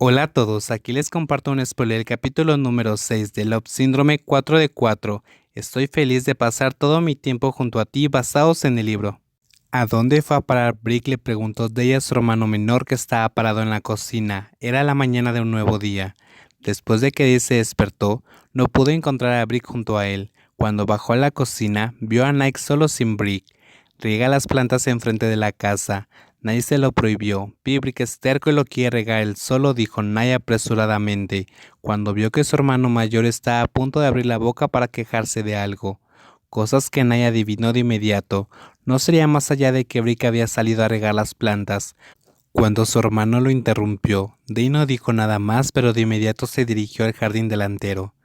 Hola a todos, aquí les comparto un spoiler del capítulo número 6 de Love Síndrome 4 de 4. Estoy feliz de pasar todo mi tiempo junto a ti basados en el libro. ¿A dónde fue a parar Brick?, le preguntó Day a su hermano menor que estaba parado en la cocina. Era la mañana de un nuevo día. Después de que Day se despertó, no pudo encontrar a Brick junto a él. Cuando bajó a la cocina, vio a Nike solo sin Brick. Riega las plantas enfrente de la casa. Nadie se lo prohibió. Brick es terco y lo quiere regar él solo, dijo Nay apresuradamente, cuando vio que su hermano mayor estaba a punto de abrir la boca para quejarse de algo. Cosas que Nay adivinó de inmediato. No sería más allá de que Brick había salido a regar las plantas. Cuando su hermano lo interrumpió, Day no dijo nada más, pero de inmediato se dirigió al jardín delantero.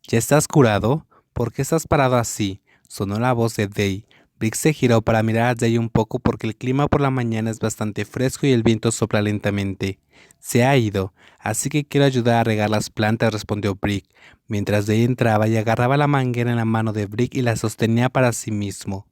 ¿Ya estás curado? ¿Por qué estás parado así?, sonó la voz de Day. Brick se giró para mirar a Day un poco porque el clima por la mañana es bastante fresco y el viento sopla lentamente. Se ha ido, así que quiero ayudar a regar las plantas, respondió Brick, mientras Day entraba y agarraba la manguera en la mano de Brick y la sostenía para sí mismo.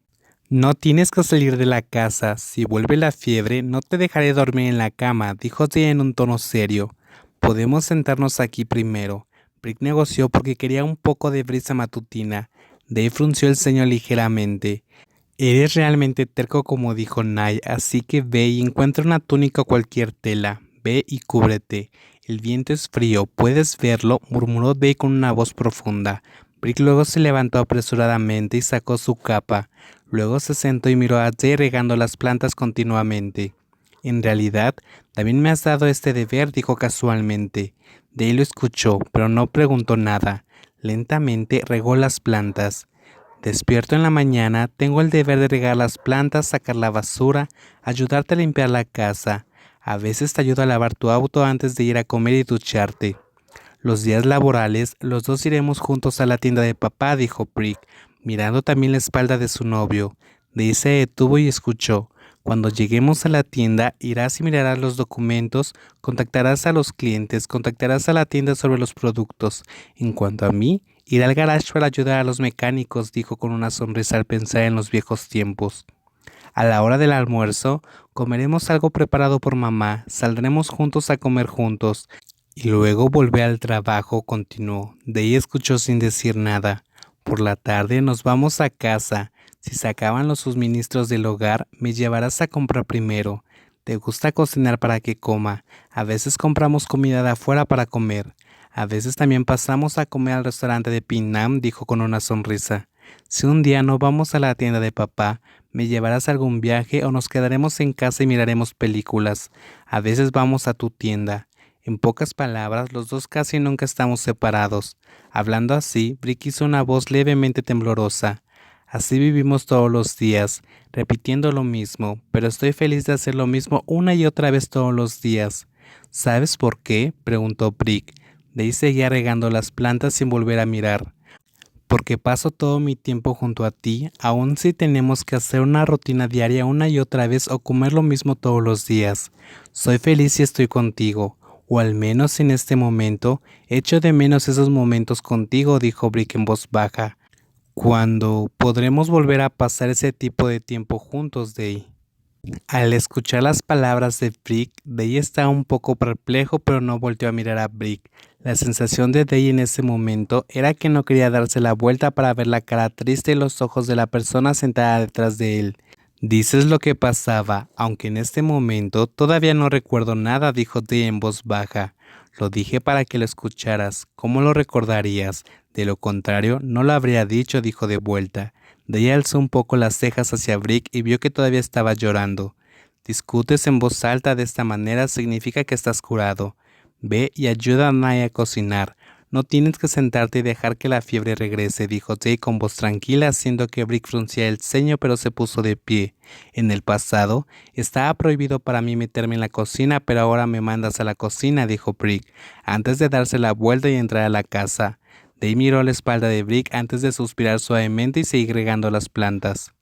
No tienes que salir de la casa. Si vuelve la fiebre, no te dejaré dormir en la cama, dijo Day en un tono serio. Podemos sentarnos aquí primero. Brick negoció porque quería un poco de brisa matutina. Day frunció el ceño ligeramente. Eres realmente terco, como dijo Nay, así que ve y encuentra una túnica o cualquier tela. Ve y cúbrete. El viento es frío, ¿puedes verlo?, murmuró Day con una voz profunda. Brick luego se levantó apresuradamente y sacó su capa. Luego se sentó y miró a Day regando las plantas continuamente. En realidad, también me has dado este deber, dijo casualmente. Day lo escuchó, pero no preguntó nada. Lentamente regó las plantas. Despierto en la mañana, tengo el deber de regar las plantas, sacar la basura, ayudarte a limpiar la casa. A veces te ayudo a lavar tu auto antes de ir a comer y ducharte. Los días laborales, los dos iremos juntos a la tienda de papá, dijo Brick, mirando también la espalda de su novio. Day se detuvo y escuchó. Cuando lleguemos a la tienda, irás y mirarás los documentos, contactarás a los clientes, contactarás a la tienda sobre los productos. En cuanto a mí, iré al garage para ayudar a los mecánicos, dijo con una sonrisa al pensar en los viejos tiempos. A la hora del almuerzo, comeremos algo preparado por mamá, saldremos juntos a comer juntos. Y luego volver al trabajo, continuó. Day escuchó sin decir nada. Por la tarde nos vamos a casa. Si se acaban los suministros del hogar, me llevarás a comprar primero. ¿Te gusta cocinar para que coma? A veces compramos comida de afuera para comer. A veces también pasamos a comer al restaurante de Pinam, dijo con una sonrisa. Si un día no vamos a la tienda de papá, me llevarás a algún viaje o nos quedaremos en casa y miraremos películas. A veces vamos a tu tienda. En pocas palabras, los dos casi nunca estamos separados. Hablando así, Brick hizo una voz levemente temblorosa. Así vivimos todos los días, repitiendo lo mismo, pero estoy feliz de hacer lo mismo una y otra vez todos los días. ¿Sabes por qué?, preguntó Brick. Day seguía regando las plantas sin volver a mirar. Porque paso todo mi tiempo junto a ti, aun si tenemos que hacer una rutina diaria una y otra vez o comer lo mismo todos los días. Soy feliz si estoy contigo. O al menos en este momento, echo de menos esos momentos contigo, dijo Brick en voz baja. ¿Cuándo podremos volver a pasar ese tipo de tiempo juntos, Day? Al escuchar las palabras de Brick, Day estaba un poco perplejo, pero no volteó a mirar a Brick. La sensación de Day en ese momento era que no quería darse la vuelta para ver la cara triste y los ojos de la persona sentada detrás de él. Dices lo que pasaba, aunque en este momento todavía no recuerdo nada, dijo Day en voz baja. Lo dije para que lo escucharas. ¿Cómo lo recordarías? De lo contrario, no lo habría dicho, dijo de vuelta. Day alzó un poco las cejas hacia Brick y vio que todavía estaba llorando. Discutes en voz alta de esta manera significa que estás curado. Ve y ayuda a Naya a cocinar. No tienes que sentarte y dejar que la fiebre regrese, dijo Day con voz tranquila, haciendo que Brick frunciera el ceño, pero se puso de pie. En el pasado, estaba prohibido para mí meterme en la cocina, pero ahora me mandas a la cocina, dijo Brick, antes de darse la vuelta y entrar a la casa. Day miró la espalda de Brick antes de suspirar suavemente y seguir regando las plantas.